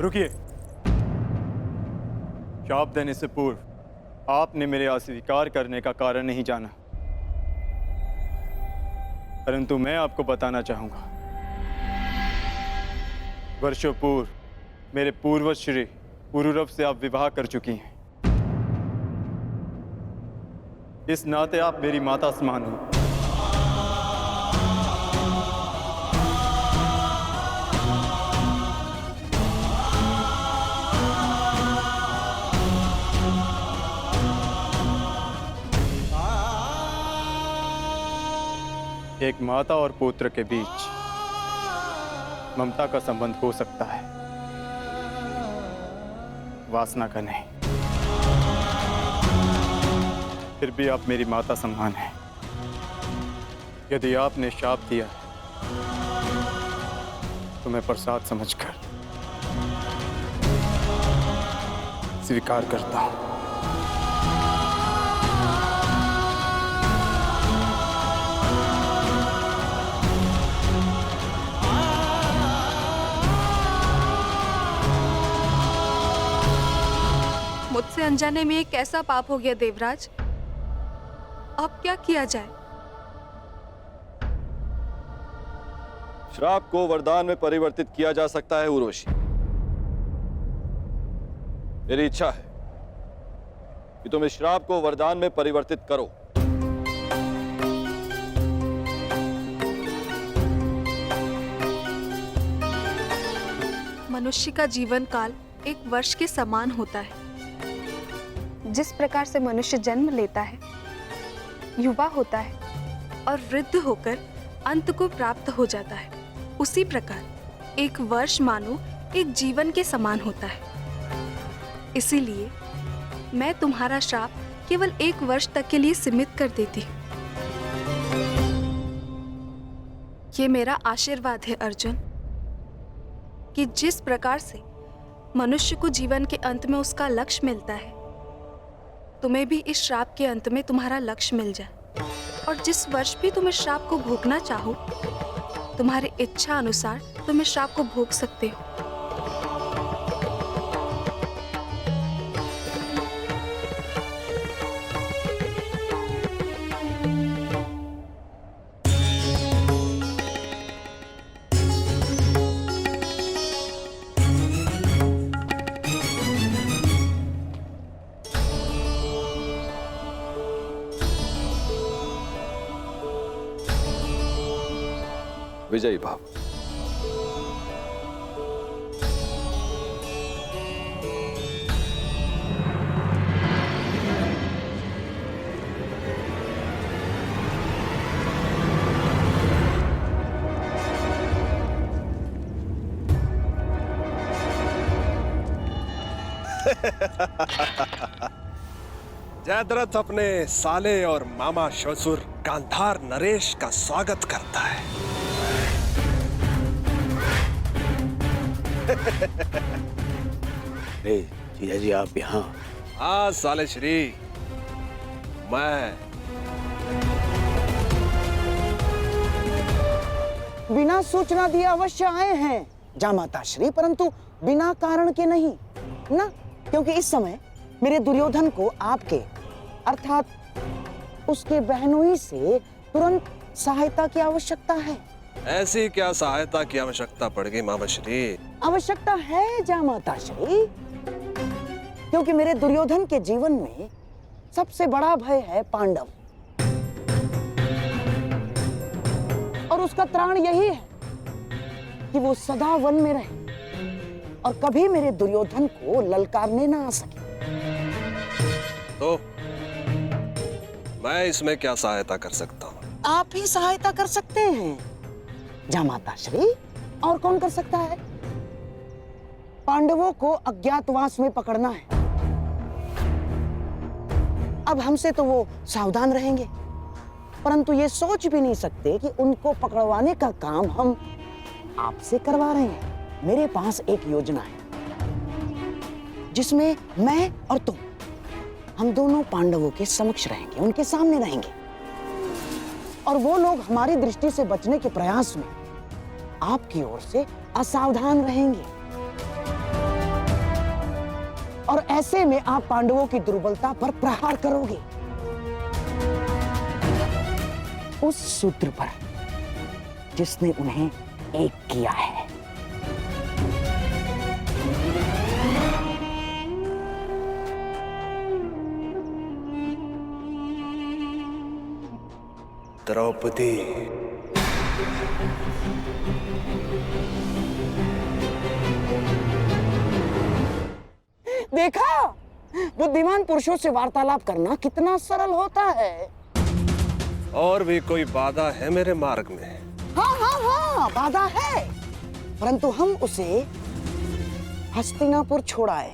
रुकिए। शाप देने से पूर्व आपने मेरे अस्वीकार करने का कारण नहीं जाना, परंतु मैं आपको बताना चाहूंगा। वर्षों पूर्व मेरे पूर्वज श्री पुरुरव से आप विवाह कर चुकी हैं। इस नाते आप मेरी माता समान हो। एक माता और पुत्र के बीच ममता का संबंध हो सकता है, वासना का नहीं। फिर भी आप मेरी माता समान हैं। यदि आपने शाप दिया तो मैं प्रसाद समझकर स्वीकार करता हूं। मुझसे अनजाने में एक कैसा पाप हो गया देवराज। अब क्या किया जाए? श्राप को वरदान में परिवर्तित किया जा सकता है उर्वशी। मेरी इच्छा है कि तुम इस श्राप को वरदान में परिवर्तित करो। मनुष्य का जीवन काल एक वर्ष के समान होता है। जिस प्रकार से मनुष्य जन्म लेता है, युवा होता है और वृद्ध होकर अंत को प्राप्त हो जाता है, उसी प्रकार एक वर्ष मानो एक जीवन के समान होता है। इसीलिए मैं तुम्हारा श्राप केवल 1 वर्ष तक के लिए सीमित कर देती हूँ। ये मेरा आशीर्वाद है अर्जुन, कि जिस प्रकार से मनुष्य को जीवन के अंत में उसका लक्ष्य मिलता है, तुम्हें भी इस श्राप के अंत में तुम्हारा लक्ष्य मिल जाए। और जिस वर्ष भी तुम इस श्राप को भोगना चाहो, तुम्हारी इच्छा अनुसार तुम इस श्राप को भोग सकते हो। विजयी भाव। जयद्रथ अपने साले और मामा ससुर गांधार नरेश का स्वागत करता है। अरे जीजा जी, आप यहाँ? हाँ साले श्री, मैं बिना सूचना दिए अवश्य आए हैं जामाता श्री, परंतु बिना कारण के नहीं ना, क्योंकि इस समय मेरे दुर्योधन को आपके अर्थात उसके बहनोई से तुरंत सहायता की आवश्यकता है। ऐसी क्या सहायता की आवश्यकता पड़ गई मामा श्री? आवश्यकता है जामाता श्री, क्योंकि मेरे दुर्योधन के जीवन में सबसे बड़ा भय है पांडव, और उसका त्राण यही है कि वो सदा वन में रहे और कभी मेरे दुर्योधन को ललकारने ना आ सके। तो मैं इसमें क्या सहायता कर सकता हूँ? आप ही सहायता कर सकते हैं जामाता श्री, और कौन कर सकता है? पांडवों को अज्ञातवास में पकड़ना है। अब हमसे तो वो सावधान रहेंगे, परंतु ये सोच भी नहीं सकते कि उनको पकड़वाने का काम हम आपसे करवा रहे हैं। मेरे पास एक योजना है जिसमें मैं और तुम, हम दोनों पांडवों के समक्ष रहेंगे, उनके सामने रहेंगे, और वो लोग हमारी दृष्टि से बचने के प्रयास में आपकी ओर से असावधान रहेंगे। और ऐसे में आप पांडवों की दुर्बलता पर प्रहार करोगे, उस सूत्र पर जिसने उन्हें एक किया है। द्रौपदी, देखा, बुद्धिमान पुरुषों से वार्तालाप करना कितना सरल होता है। और भी कोई बाधा है मेरे मार्ग में? हाँ, बाधा है, परंतु हम उसे हस्तिनापुर छोड़ाए।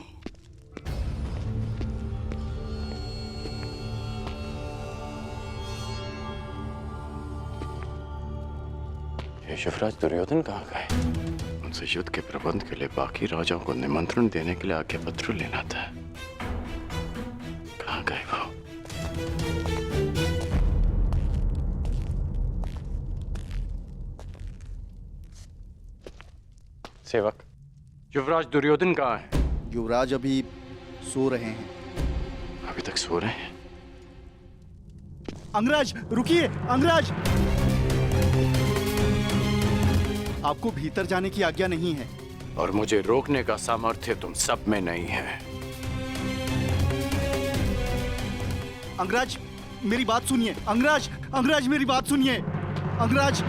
युवराज दुर्योधन कहाँ गए? उनसे युद्ध के प्रबंध के लिए बाकी राजाओं को निमंत्रण देने के लिए आज्ञा पत्र लेना था। कहाँ गए वो? सेवक, युवराज दुर्योधन कहाँ है? युवराज अभी सो रहे हैं। अभी तक सो रहे हैं? अंगराज रुकिए, अंगराज! आपको भीतर जाने की आज्ञा नहीं है। और मुझे रोकने का सामर्थ्य तुम सब में नहीं है। अंगराज मेरी बात सुनिए। अंगराज मेरी बात सुनिए। अंगराज!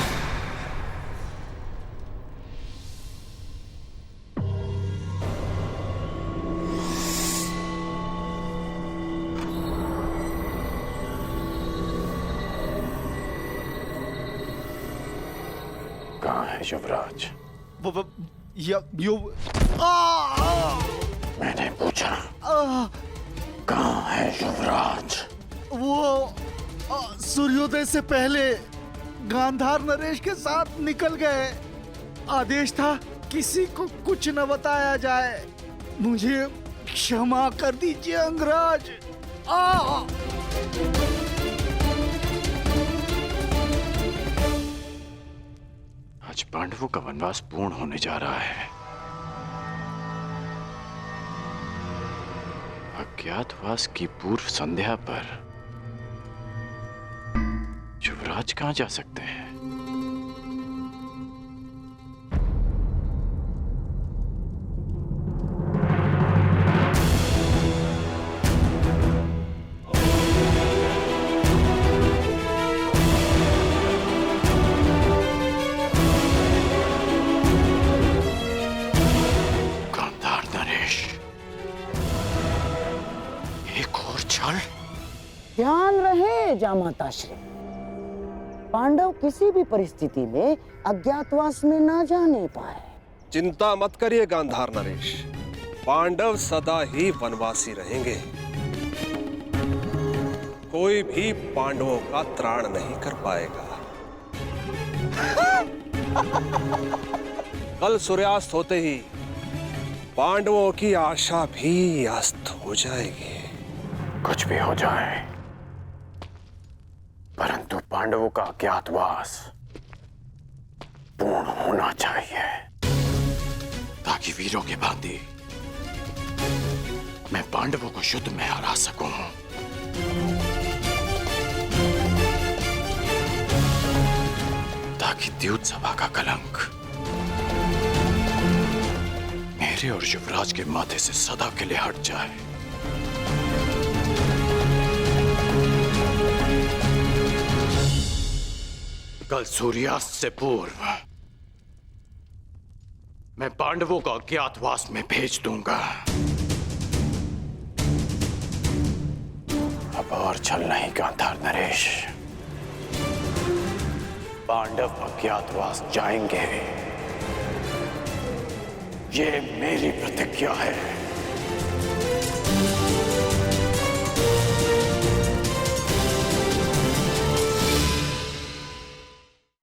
कहाँ है युवराज? मैंने पूछा कहाँ है युवराज? वो सूर्योदय से पहले गांधार नरेश के साथ निकल गए। आदेश था किसी को कुछ न बताया जाए। मुझे क्षमा कर दीजिए अंगराज। आज पांडवों का वनवास पूर्ण होने जा रहा है। अज्ञातवास की पूर्व संध्या पर युवराज कहाँ जा सकते हैं? गांधार नरेश, एक और छल। ध्यान रहे जामाता श्री, पांडव किसी भी परिस्थिति में अज्ञातवास में ना जाने पाए। चिंता मत करिए गांधार नरेश, पांडव सदा ही वनवासी रहेंगे। कोई भी पांडवों का त्राण नहीं कर पाएगा। कल सूर्यास्त होते ही पांडवों की आशा भी अस्त हो जाएगी। कुछ भी हो जाए, परंतु पांडवों का अज्ञातवास पूर्ण होना चाहिए, ताकि वीरों के भांति मैं पांडवों को युद्ध में हरा सकूं। ताकि द्यूत सभा का कलंक मेरे और युवराज के माथे से सदा के लिए हट जाए। कल सूर्यास्त से पूर्व मैं पांडवों को अज्ञातवास में भेज दूंगा। अब और छल नहीं गांधार नरेश, पांडव अज्ञातवास जाएंगे, ये मेरी प्रतिज्ञा है।